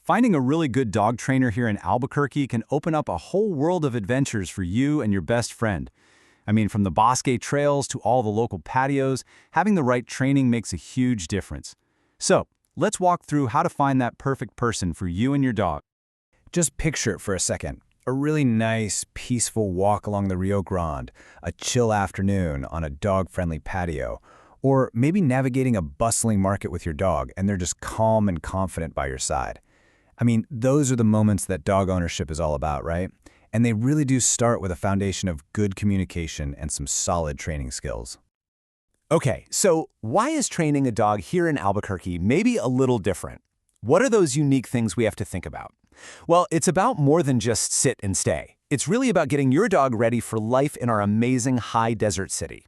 Finding a really good dog trainer here in Albuquerque can open up a whole world of adventures for you and your best friend. I mean, from the bosque trails to all the local patios, having the right training makes a huge difference. So, let's walk through how to find that perfect person for you and your dog. Just picture it for a second. A really nice, peaceful walk along the Rio Grande, a chill afternoon on a dog-friendly patio, or maybe navigating a bustling market with your dog and they're just calm and confident by your side. I mean, those are the moments that dog ownership is all about, right? And they really do start with a foundation of good communication and some solid training skills. Okay, so why is training a dog here in Albuquerque maybe a little different? What are those unique things we have to think about? Well, it's about more than just sit and stay. It's really about getting your dog ready for life in our amazing high desert city.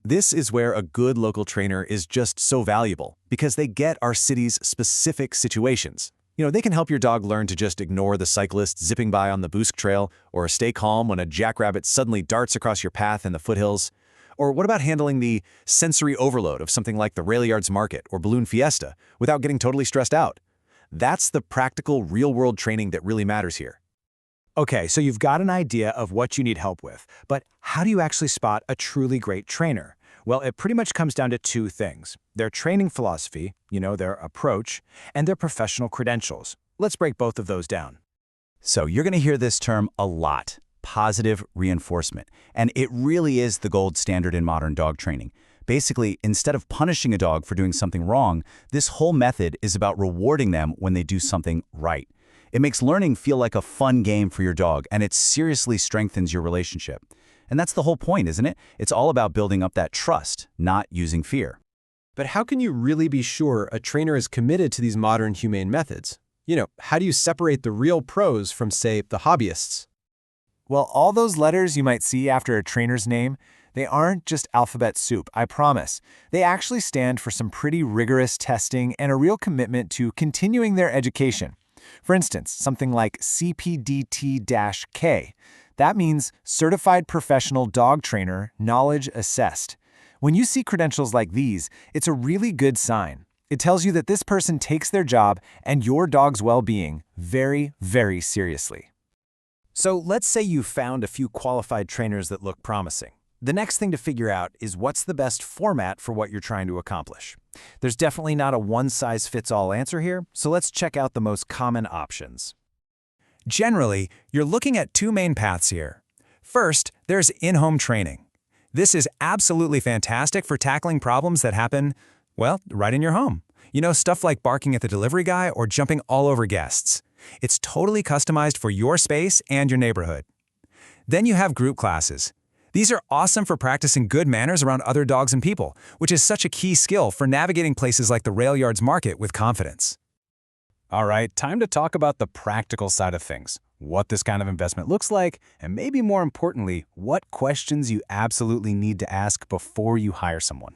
This is where a good local trainer is just so valuable because they get our city's specific situations. They can help your dog learn to just ignore the cyclist zipping by on the Boosk Trail or stay calm when a jackrabbit suddenly darts across your path in the foothills. Or what about handling the sensory overload of something like the Rail Yards Market or Balloon Fiesta without getting totally stressed out? That's the practical, real-world training that really matters here. Okay, so you've got an idea of what you need help with, but how do you actually spot a truly great trainer? Well, it pretty much comes down to two things: their training philosophy, their approach, and their professional credentials. Let's break both of those down. So you're going to hear this term a lot, positive reinforcement, and it really is the gold standard in modern dog training. Basically, instead of punishing a dog for doing something wrong, this whole method is about rewarding them when they do something right. It makes learning feel like a fun game for your dog, and it seriously strengthens your relationship. And that's the whole point, isn't it? It's all about building up that trust, not using fear. But how can you really be sure a trainer is committed to these modern humane methods? How do you separate the real pros from, say, the hobbyists? Well, all those letters you might see after a trainer's name, they aren't just alphabet soup, I promise. They actually stand for some pretty rigorous testing and a real commitment to continuing their education. For instance, something like CPDT-K. That means Certified Professional Dog Trainer, Knowledge Assessed. When you see credentials like these, it's a really good sign. It tells you that this person takes their job and your dog's well-being very, very seriously. So let's say you found a few qualified trainers that look promising. The next thing to figure out is what's the best format for what you're trying to accomplish. There's definitely not a one-size-fits-all answer here, so let's check out the most common options. Generally, you're looking at two main paths here. First, there's in-home training. This is absolutely fantastic for tackling problems that happen, right in your home. Stuff like barking at the delivery guy or jumping all over guests. It's totally customized for your space and your neighborhood. Then you have group classes. These are awesome for practicing good manners around other dogs and people, which is such a key skill for navigating places like the Rail Yards Market with confidence. All right, time to talk about the practical side of things, what this kind of investment looks like, and maybe more importantly, what questions you absolutely need to ask before you hire someone.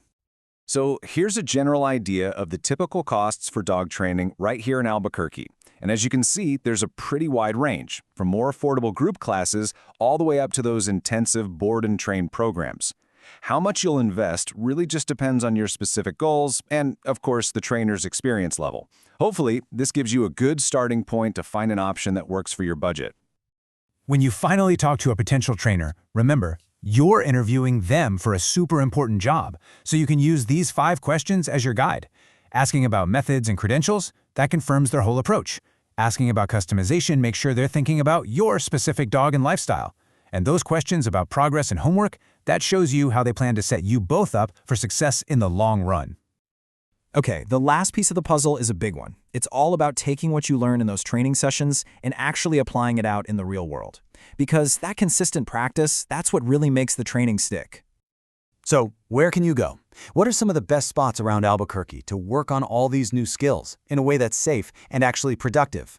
So here's a general idea of the typical costs for dog training right here in Albuquerque. And as you can see, there's a pretty wide range, from more affordable group classes all the way up to those intensive board and train programs. How much you'll invest really just depends on your specific goals and, of course, the trainer's experience level. Hopefully, this gives you a good starting point to find an option that works for your budget. When you finally talk to a potential trainer, remember, you're interviewing them for a super important job, so you can use these 5 questions as your guide. Asking about methods and credentials, that confirms their whole approach. Asking about customization, make sure they're thinking about your specific dog and lifestyle. And those questions about progress and homework, that shows you how they plan to set you both up for success in the long run. Okay, the last piece of the puzzle is a big one. It's all about taking what you learn in those training sessions and actually applying it out in the real world. Because that consistent practice, that's what really makes the training stick. So, where can you go? What are some of the best spots around Albuquerque to work on all these new skills in a way that's safe and actually productive?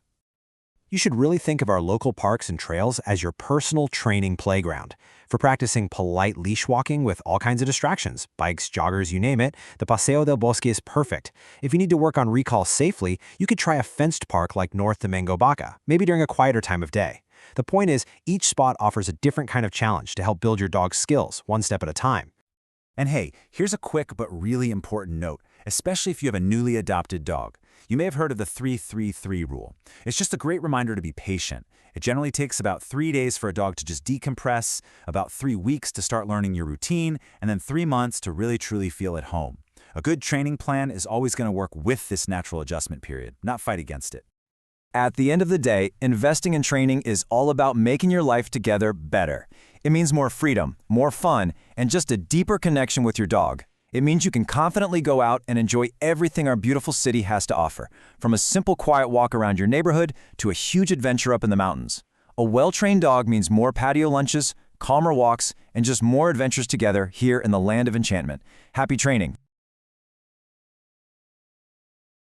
You should really think of our local parks and trails as your personal training playground. For practicing polite leash walking with all kinds of distractions, bikes, joggers, you name it, the Paseo del Bosque is perfect. If you need to work on recall safely, you could try a fenced park like North Domingo Baca, maybe during a quieter time of day. The point is, each spot offers a different kind of challenge to help build your dog's skills, one step at a time. And hey, here's a quick but really important note, especially if you have a newly adopted dog. You may have heard of the 3-3-3 rule. It's just a great reminder to be patient. It generally takes about 3 days for a dog to just decompress, about 3 weeks to start learning your routine, and then 3 months to really truly feel at home. A good training plan is always going to work with this natural adjustment period, not fight against it. At the end of the day, investing in training is all about making your life together better. It means more freedom, more fun, and just a deeper connection with your dog. It means you can confidently go out and enjoy everything our beautiful city has to offer, from a simple quiet walk around your neighborhood to a huge adventure up in the mountains. A well-trained dog means more patio lunches, calmer walks, and just more adventures together here in the land of enchantment. Happy training!